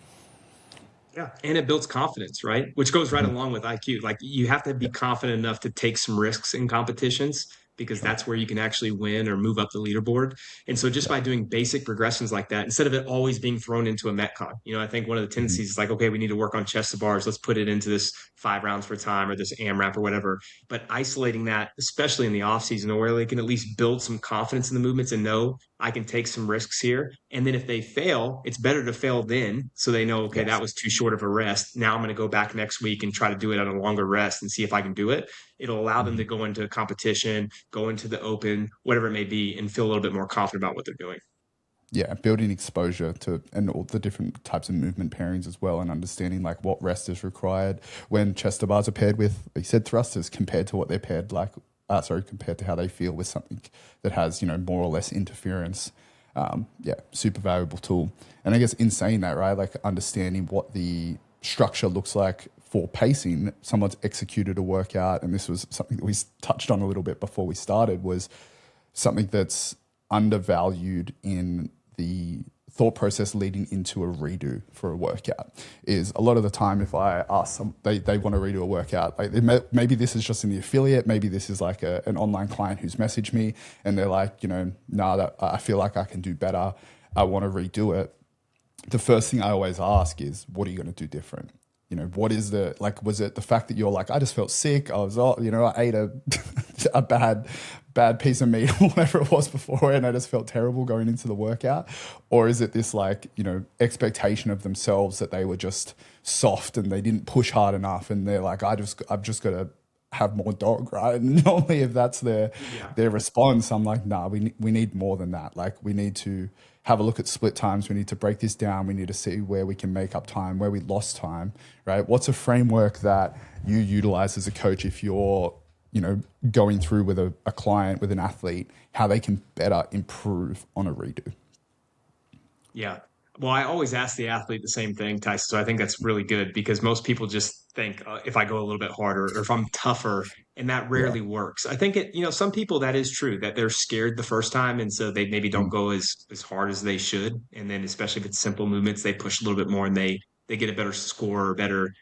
S2: Yeah. And it builds confidence, right? Which goes right along with IQ. Like you have to be confident enough to take some risks in competitions, because that's where you can actually win or move up the leaderboard. And so just by doing basic progressions like that, instead of it always being thrown into a Metcon, you know, I think one of the tendencies is like, okay, we need to work on chest to bars. Let's put it into this 5 rounds for time or this AMRAP or whatever. But isolating that, especially in the off season, where they can at least build some confidence in the movements and know I can take some risks here. And then if they fail, it's better to fail then. So they know, okay, that was too short of a rest. Now I'm going to go back next week and try to do it at a longer rest and see if I can do it. It'll allow them to go into a competition, go into the open, whatever it may be, and feel a little bit more confident about what they're doing.
S1: Yeah, building exposure to and all the different types of movement pairings as well, and understanding like what rest is required when chest to bars are paired with, like you said, thrusters compared to what they're paired like. Compared to how they feel with something that has, you know, more or less interference. Super valuable tool. And I guess in saying that, right, like understanding what the structure looks like for pacing, someone's executed a workout, and this was something that we touched on a little bit before we started, was something that's undervalued in the thought process leading into a redo for a workout. Is a lot of the time if I ask them, they want to redo a workout, like maybe this is just in the affiliate, maybe this is like an online client who's messaged me and they're like, you know, that I feel like I can do better, I want to redo it. The first thing I always ask is, what are you going to do different? You know, what is was it the fact that you're like, I just felt sick, I ate a bad piece of meat or whatever it was before, and I just felt terrible going into the workout? Or is it this like, you know, expectation of themselves that they were just soft and they didn't push hard enough, and they're like, I've just got to have more dog, right? And normally if that's their response, I'm like, nah, we need more than that. Like we need to have a look at split times. We need to break this down. We need to see where we can make up time, where we lost time, right? What's a framework that you utilize as a coach if you're, you know, going through with a client, with an athlete, how they can better improve on a redo?
S2: Yeah. Well, I always ask the athlete the same thing, Tyson. So I think that's really good, because most people just think if I go a little bit harder or if I'm tougher, and that rarely works. I think some people, that is true, that they're scared the first time. And so they maybe don't go as hard as they should. And then especially if it's simple movements, they push a little bit more and they get a better score or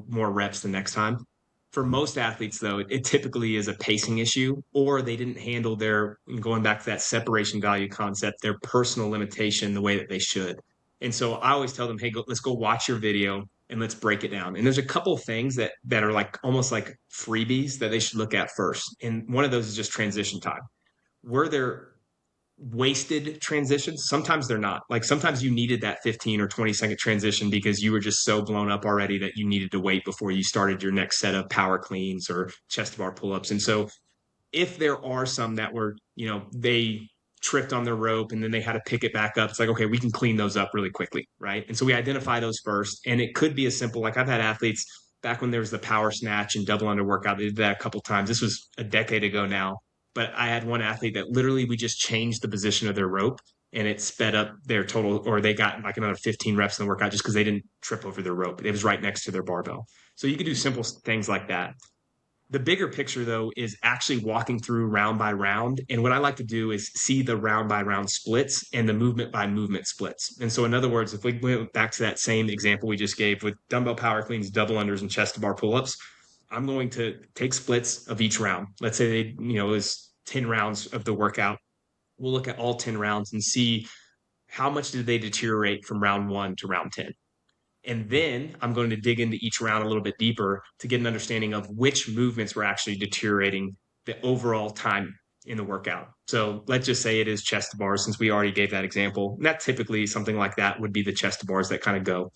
S2: more reps the next time. For most athletes, though, it typically is a pacing issue, or they didn't handle going back to that separation value concept, their personal limitation the way that they should. And so I always tell them, hey, let's go watch your video and let's break it down. And there's a couple of things that are like almost like freebies that they should look at first. And one of those is just transition time. Were there wasted transitions? Sometimes they're not. Like sometimes you needed that 15 or 20-second transition because you were just so blown up already that you needed to wait before you started your next set of power cleans or chest bar pull-ups. And so if there are some that were, they tripped on their rope and then they had to pick it back up, it's like, okay, we can clean those up really quickly, right? And so we identify those first. And it could be as simple, like I've had athletes back when there was the power snatch and double under workout, they did that a couple of times. This was a decade ago now, but I had one athlete that literally we just changed the position of their rope and it sped up their total, or they got like another 15 reps in the workout just because they didn't trip over their rope. It was right next to their barbell. So you can do simple things like that. The bigger picture, though, is actually walking through round by round. And what I like to do is see the round by round splits and the movement by movement splits. And so, in other words, if we went back to that same example we just gave with dumbbell power cleans, double unders, and chest to bar pull-ups, I'm going to take splits of each round. Let's say it was 10 rounds of the workout. We'll look at all 10 rounds and see how much did they deteriorate from round 1 to round 10. And then I'm going to dig into each round a little bit deeper to get an understanding of which movements were actually deteriorating the overall time in the workout. So let's just say it is chest to bars, since we already gave that example. And that typically, something like that would be the chest to bars that kind of go.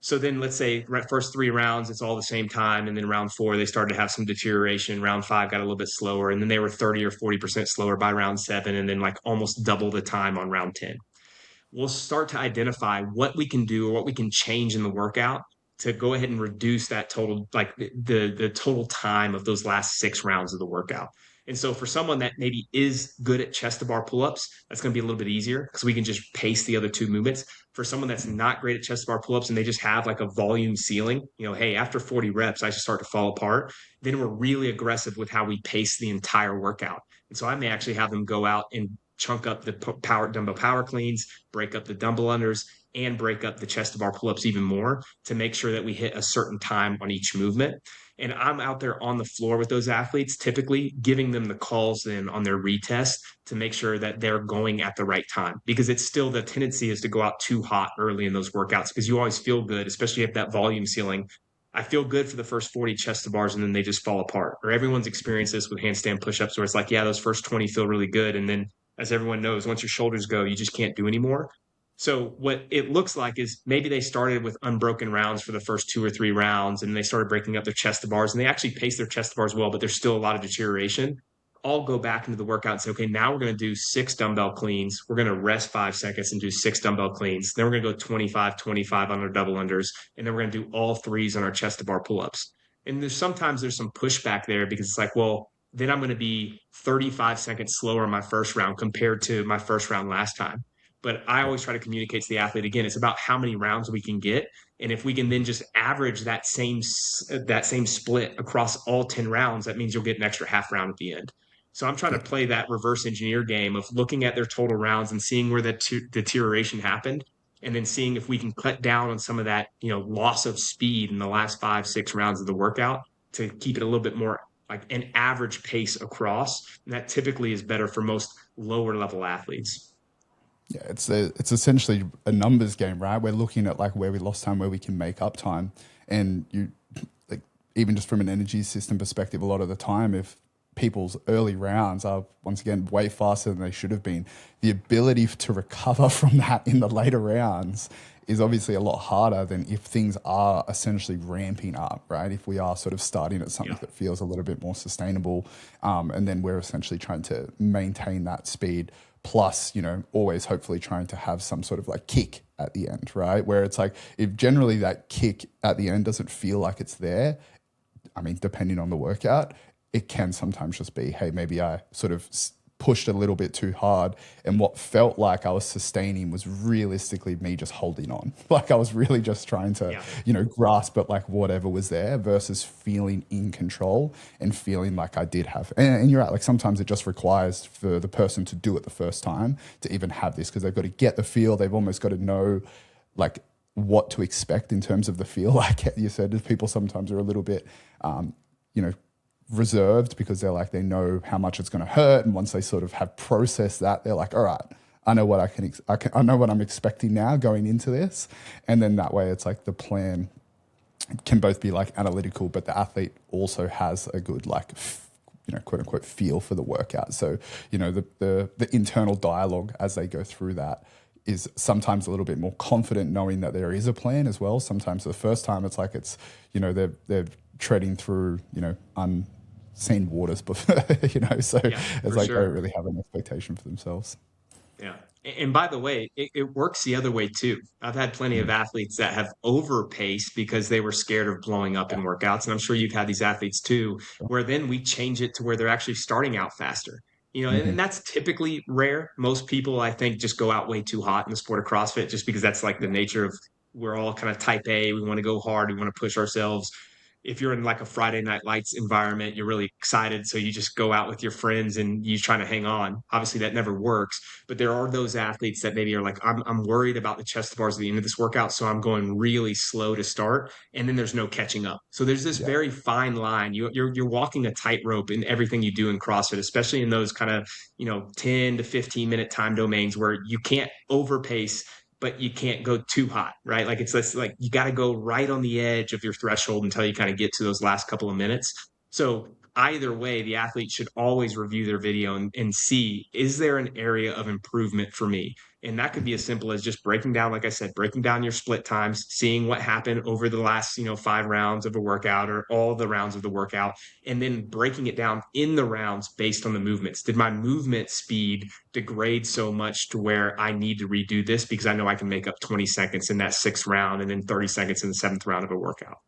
S2: So then let's say first 3 rounds, it's all the same time. And then round 4, they started to have some deterioration. Round 5 got a little bit slower. And then they were 30 or 40% slower by round 7. And then like almost double the time on round 10. We'll start to identify what we can do or what we can change in the workout to go ahead and reduce that total, like the total time of those last 6 rounds of the workout. And so for someone that maybe is good at chest to bar pull-ups, that's going to be a little bit easier because we can just pace the other 2 movements. For someone that's not great at chest to bar pull-ups and they just have like a volume ceiling, hey, after 40 reps, I should start to fall apart. Then we're really aggressive with how we pace the entire workout. And so I may actually have them go out and chunk up the dumbbell power cleans, break up the dumbbell unders, and break up the chest to bar pull-ups even more to make sure that we hit a certain time on each movement. And I'm out there on the floor with those athletes, typically giving them the calls in on their retest to make sure that they're going at the right time, because it's still the tendency is to go out too hot early in those workouts because you always feel good, especially if that volume ceiling. I feel good for the first 40 chest to bars and then they just fall apart. Or everyone's experienced this with handstand push-ups where it's like, yeah, those first 20 feel really good. And then as everyone knows, once your shoulders go, you just can't do anymore. So what it looks like is maybe they started with unbroken rounds for the first 2 or 3 rounds, and they started breaking up their chest to bars, and they actually paced their chest to bars well, but there's still a lot of deterioration. I'll go back into the workout and say, okay, now we're going to do 6 dumbbell cleans. We're going to rest 5 seconds and do 6 dumbbell cleans. Then we're going to go 25, 25 on our double unders. And then we're going to do all 3s on our chest to bar pull-ups. And sometimes there's some pushback there because it's like, well, then I'm going to be 35 seconds slower in my first round compared to my first round last time. But I always try to communicate to the athlete, again, it's about how many rounds we can get. And if we can then just average that same split across all 10 rounds, that means you'll get an extra half round at the end. So I'm trying to play that reverse engineer game of looking at their total rounds and seeing where that deterioration happened, and then seeing if we can cut down on some of that, loss of speed in the last 5, 6 rounds of the workout to keep it a little bit more like an average pace across. And that typically is better for most lower level athletes.
S1: Yeah, it's essentially a numbers game, right? We're looking at like where we lost time, where we can make up time, and you like even just from an energy system perspective, a lot of the time, if people's early rounds are once again way faster than they should have been, the ability to recover from that in the later rounds is obviously a lot harder than if things are essentially ramping up, right? If we are sort of starting at something that feels a little bit more sustainable, and then we're essentially trying to maintain that speed, plus, always hopefully trying to have some sort of like kick at the end, right? Where it's like, if generally that kick at the end doesn't feel like it's there, I mean, depending on the workout, it can sometimes just be, hey, maybe I sort of pushed a little bit too hard, and what felt like I was sustaining was realistically me just holding on. Like I was really just trying to, grasp at like whatever was there versus feeling in control and feeling like I did have. And you're right, like sometimes it just requires for the person to do it the first time to even have this, because they've got to get the feel. They've almost got to know like what to expect in terms of the feel. Like you said, people sometimes are a little bit, reserved because they know how much it's going to hurt, and once they sort of have processed that, they're like, all right, I know what I know what I'm expecting now going into this. And then that way it's like the plan can both be like analytical, but the athlete also has a good like quote unquote feel for the workout. So the internal dialogue as they go through that is sometimes a little bit more confident knowing that there is a plan as well. Sometimes the first time it's like they're treading through unseen waters before, so it's like they don't really have an expectation for themselves.
S2: Yeah. And by the way, it works the other way too. I've had plenty of athletes that have overpaced because they were scared of blowing up in workouts. And I'm sure you've had these athletes too, where then we change it to where they're actually starting out faster. And that's typically rare. Most people, I think, just go out way too hot in the sport of CrossFit just because that's like the nature of, we're all kind of type A. We want to go hard. We want to push ourselves. If you're in like a Friday Night Lights environment, you're really excited. So you just go out with your friends and you're trying to hang on. Obviously that never works, but there are those athletes that maybe are like, I'm worried about the chest bars at the end of this workout. So I'm going really slow to start. And then there's no catching up. So there's this very fine line. You're walking a tightrope in everything you do in CrossFit, especially in those kind of, 10 to 15 minute time domains where you can't overpace, but you can't go too hot, right? Like it's this, like you got to go right on the edge of your threshold until you kind of get to those last couple of minutes. So either way, the athlete should always review their video and see, is there an area of improvement for me? And that could be as simple as just breaking down, like I said, breaking down your split times, seeing what happened over the last, 5 rounds of a workout or all the rounds of the workout, and then breaking it down in the rounds based on the movements. Did my movement speed degrade so much to where I need to redo this because I know I can make up 20 seconds in that 6th round and then 30 seconds in the 7th round of a workout?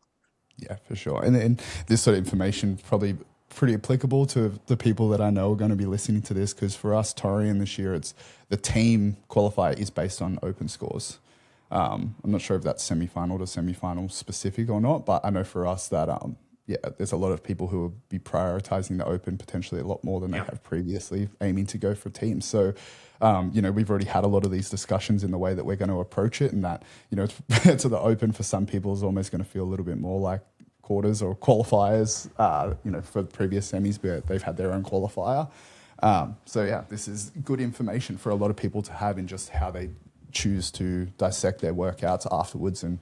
S1: Yeah, for sure. And this sort of information probably pretty applicable to the people that I know are going to be listening to this, because for us, Torian, this year, it's the team qualifier is based on open scores. I'm not sure if that's semi-final to semi-final specific or not, but I know for us that, there's a lot of people who will be prioritizing the open potentially a lot more than they have previously, aiming to go for teams. So, we've already had a lot of these discussions in the way that we're going to approach it, and that, to the open for some people is almost going to feel a little bit more like quarters or qualifiers, for previous semis, but they've had their own qualifier. This is good information for a lot of people to have in just how they choose to dissect their workouts afterwards, and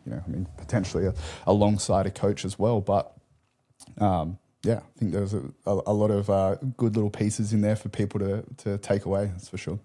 S1: potentially alongside a coach as well. But I think there's a lot of good little pieces in there for people to take away. That's for sure.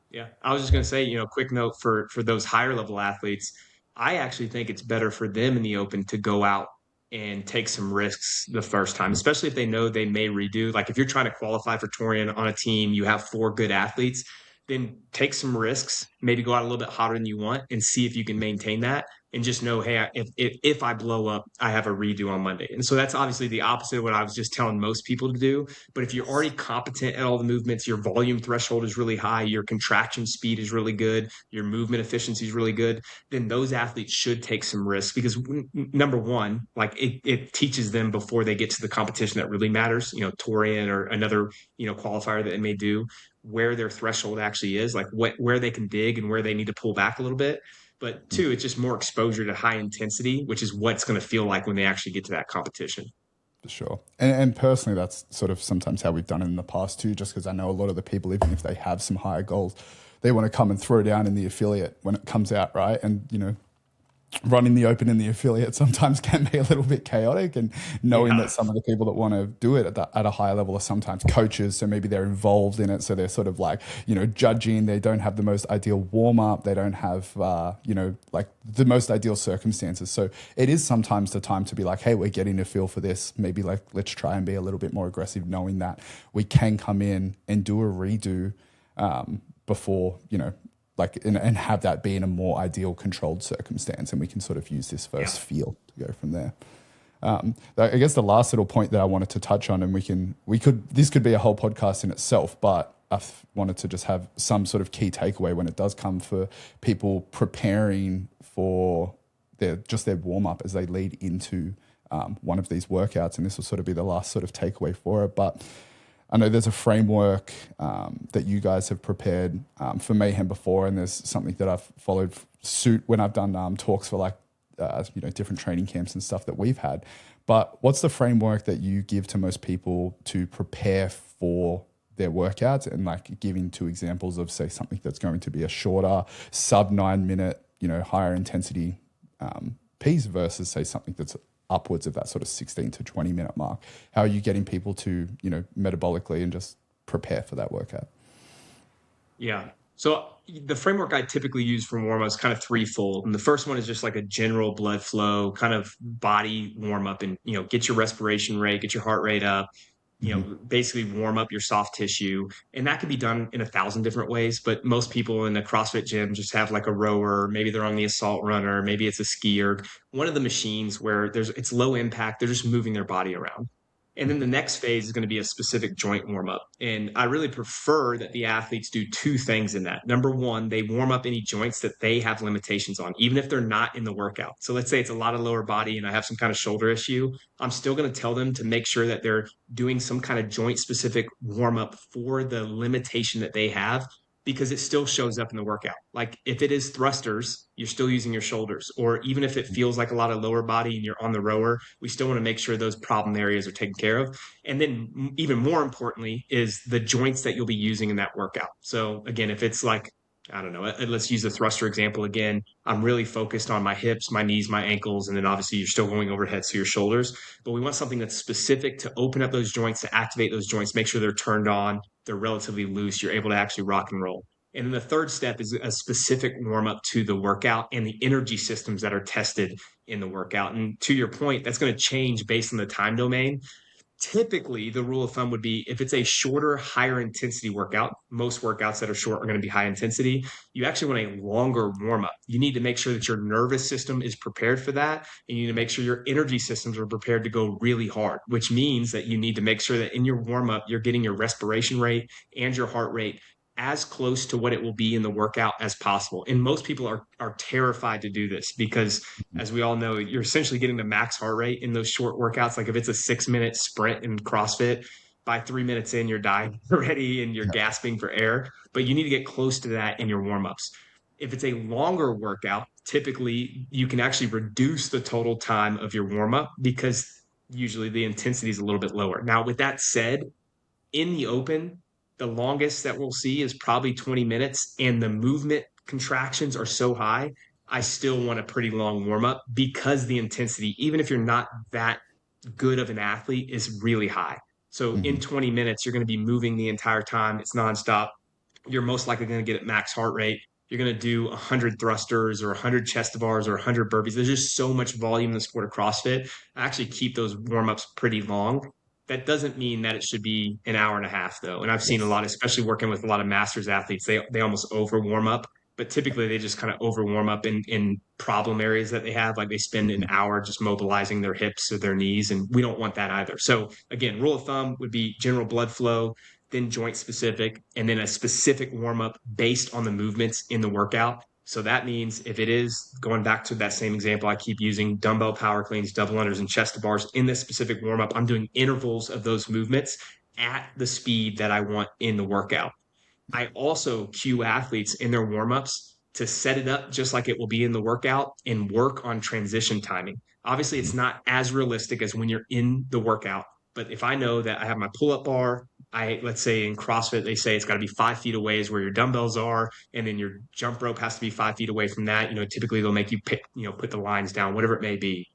S2: Yeah, I was just going to say, quick note for those higher level athletes. I actually think it's better for them in the open to go out and take some risks the first time, especially if they know they may redo. Like if you're trying to qualify for Torian on a team, you have 4 good athletes, then take some risks, maybe go out a little bit hotter than you want and see if you can maintain that. And just know, hey, if I blow up, I have a redo on Monday. And so that's obviously the opposite of what I was just telling most people to do. But if you're already competent at all the movements, your volume threshold is really high, your contraction speed is really good, your movement efficiency is really good, then those athletes should take some risks, because number one, like it teaches them before they get to the competition that really matters, Torian or another, qualifier that they may do, where their threshold actually is, like where they can dig and where they need to pull back a little bit. But two, it's just more exposure to high intensity, which is what it's going to feel like when they actually get to that competition.
S1: For sure. And personally, that's sort of sometimes how we've done it in the past too, just because I know a lot of the people, even if they have some higher goals, they want to come and throw down in the affiliate when it comes out, right? And, running the open in the affiliate sometimes can be a little bit chaotic, and knowing that some of the people that want to do it at a higher level are sometimes coaches, so maybe they're involved in it, so they're sort of like judging. They don't have the most ideal warm-up, they don't have like the most ideal circumstances, so it is sometimes the time to be like, hey, we're getting a feel for this, maybe like let's try and be a little bit more aggressive, knowing that we can come in and do a redo before and have that be in a more ideal controlled circumstance, and we can sort of use this first feel to go from there. I guess the last little point that I wanted to touch on, and this could be a whole podcast in itself, but I wanted to just have some sort of key takeaway when it does come for people preparing for their warm up as they lead into one of these workouts, and this will sort of be the last sort of takeaway for it. But I know there's a framework that you guys have prepared for Mayhem before, and there's something that I've followed suit when I've done talks for different training camps and stuff that we've had. But what's the framework that you give to most people to prepare for their workouts, and like giving 2 examples of, say, something that's going to be a shorter sub 9 minute, higher intensity piece versus, say, something that's upwards of that sort of 16 to 20 minute mark? How are you getting people to, metabolically and just prepare for that workout?
S2: Yeah. So the framework I typically use for warm up is kind of threefold. And the first one is just like a general blood flow kind of body warm up, and, get your respiration rate, get your heart rate up, basically warm up your soft tissue. And that can be done in 1,000 different ways. But most people in the CrossFit gym just have like a rower, maybe they're on the assault runner, maybe it's a skier, one of the machines where it's low impact. They're just moving their body around. And then the next phase is going to be a specific joint warm up. And I really prefer that the athletes do 2 things in that. Number one, they warm up any joints that they have limitations on, even if they're not in the workout. So let's say it's a lot of lower body and I have some kind of shoulder issue. I'm still going to tell them to make sure that they're doing some kind of joint specific warm up for the limitation that they have, because it still shows up in the workout. Like if it is thrusters, you're still using your shoulders, or even if it feels like a lot of lower body and you're on the rower, we still want to make sure those problem areas are taken care of. And then even more importantly is the joints that you'll be using in that workout. So again, if it's like I don't know, let's use the thruster example again. I'm really focused on my hips, my knees, my ankles, and then obviously you're still going overhead to your shoulders. But we want something that's specific to open up those joints, to activate those joints, make sure they're turned on, they're relatively loose, you're able to actually rock and roll. And then the third step is a specific warm up to the workout and the energy systems that are tested in the workout. And to your point, that's going to change based on the time domain. Typically, the rule of thumb would be if it's a shorter, higher intensity workout, most workouts that are short are going to be high intensity. You actually want a longer warm up. You need to make sure that your nervous system is prepared for that. And you need to make sure your energy systems are prepared to go really hard, which means that you need to make sure that in your warm up, you're getting your respiration rate and your heart rate as close to what it will be in the workout as possible. And most people are terrified to do this because, as we all know, you're essentially getting the max heart rate in those short workouts. Like if it's a 6-minute sprint in CrossFit, by 3 minutes in, you're dying already and you're gasping for air. But you need to get close to that in your warm-ups. If it's a longer workout, typically you can actually reduce the total time of your warm-up because usually the intensity is a little bit lower. Now, with that said, in the open, the longest that we'll see is probably 20 minutes, and the movement contractions are so high. I still want a pretty long warm up because the intensity, even if you're not that good of an athlete, is really high. So in 20 minutes, you're going to be moving the entire time. It's nonstop. You're most likely going to get at max heart rate. You're going to do 100 thrusters or 100 chest to bars or 100 burpees. There's just so much volume in the sport of CrossFit. I actually keep those warm ups pretty long. That doesn't mean that it should be an hour and a half, though. And I've seen a lot, especially working with a lot of masters athletes, they almost over warm up, but typically they just kind of over warm up in problem areas that they have. Like they spend an hour just mobilizing their hips or their knees, and we don't want that either. So again, rule of thumb would be general blood flow, then joint specific, and then a specific warm up based on the movements in the workout. So that means if it is going back to that same example I keep using, dumbbell power cleans, double unders, and chest to bars in this specific warm up, I'm doing intervals of those movements at the speed that I want in the workout. I also cue athletes in their warm ups to set it up just like it will be in the workout and work on transition timing. Obviously, it's not as realistic as when you're in the workout. But if I know that I have my pull up bar, let's say in CrossFit, they say it's got to be 5 feet away is where your dumbbells are. And then your jump rope has to be 5 feet away from that. Typically they'll make you pick, put the lines down, whatever it may be.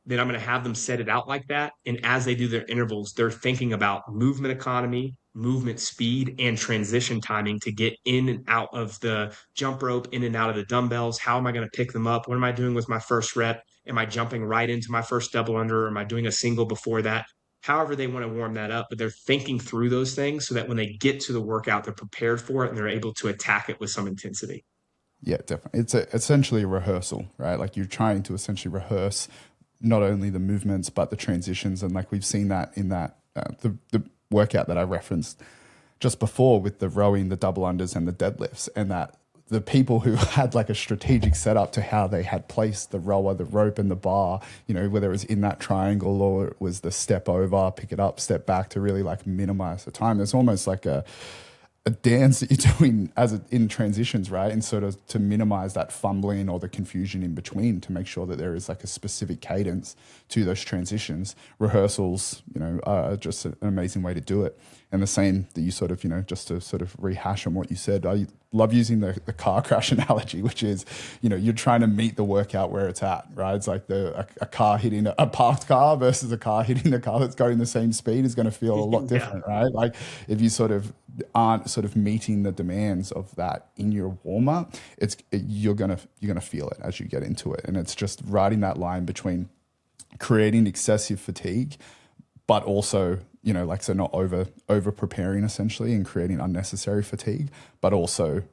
S2: Then I'm going to have them set it out like that. And as they do their intervals, they're thinking about movement economy, movement speed, and transition timing to get in and out of the jump rope, in and out of the dumbbells. How am I going to pick them up? What am I doing with my first rep? Am I jumping right into my first double under? Or am I doing a single before that? However they want to warm that up, but they're thinking through those things so that when they get to the workout, they're prepared for it and they're able to attack it with some intensity.
S1: Yeah, definitely. It's essentially a rehearsal, right? Like you're trying to essentially rehearse not only the movements, but the transitions. And like we've seen that in that, the workout that I referenced just before with the rowing, the double unders and the deadlifts, and that the people who had like a strategic setup to how they had placed the rower, the rope and the bar, whether it was in that triangle or it was the step over, pick it up, step back to really like minimize the time. There's almost like a dance that you're doing in transitions, right? And sort of to minimize that fumbling or the confusion in between, to make sure that there is like a specific cadence to those transitions. Rehearsals, are just an amazing way to do it. And the same that you sort of, just to sort of rehash on what you said, I love using the car crash analogy, which is, you're trying to meet the workout where it's at, right? It's like a car hitting a parked car versus a car hitting a car that's going the same speed is going to feel a lot different, right? Like if you sort of aren't sort of meeting the demands of that in your warm up, you're gonna feel it as you get into it. And it's just riding that line between creating excessive fatigue, but also, so not over preparing essentially and creating unnecessary fatigue, but also,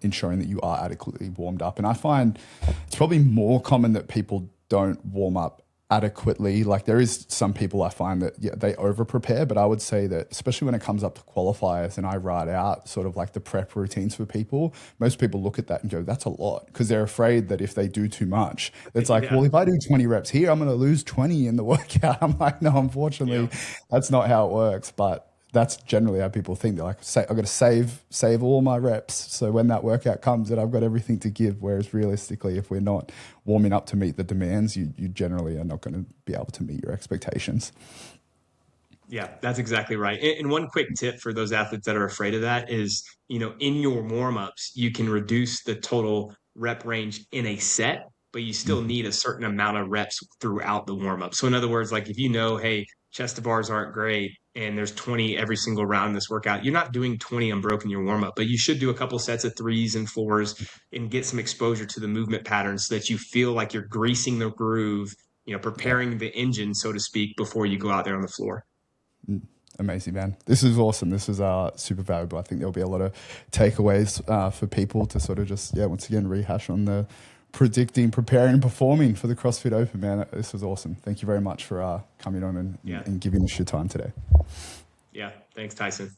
S1: ensuring that you are adequately warmed up. And I find it's probably more common that people don't warm up adequately. Like there is some people I find that they over prepare, but I would say that especially when it comes up to qualifiers and I write out sort of like the prep routines for people, most people look at that and go, that's a lot, because they're afraid that if they do too much, it's like, well, if I do 20 reps here, I'm going to lose 20 in the workout. I'm like, no, unfortunately, that's not how it works. But that's generally how people think. They're like, I've got to save all my reps, so when that workout comes that I've got everything to give. Whereas realistically, if we're not warming up to meet the demands, you generally are not going to be able to meet your expectations.
S2: Yeah, that's exactly right. And one quick tip for those athletes that are afraid of that is, in your warm-ups, you can reduce the total rep range in a set, but you still
S1: Mhm.
S2: need a certain amount of reps throughout the warm-up. So in other words, like if hey, chest to bars aren't great and there's 20 every single round in this workout, you're not doing 20 unbroken your warm-up, but you should do a couple sets of threes and fours and get some exposure to the movement patterns so that you feel like you're greasing the groove,
S1: Yeah.
S2: preparing the engine, so to speak, before you go out there on the floor.
S1: Amazing, man. This is awesome. This is super valuable. I think there'll be a lot of takeaways for people to sort of just, once again, rehash on the predicting, preparing, performing for the CrossFit Open, man. This was awesome. Thank you very much for coming on
S2: Yeah.
S1: and giving us your time today.
S2: Yeah. Thanks, Tyson.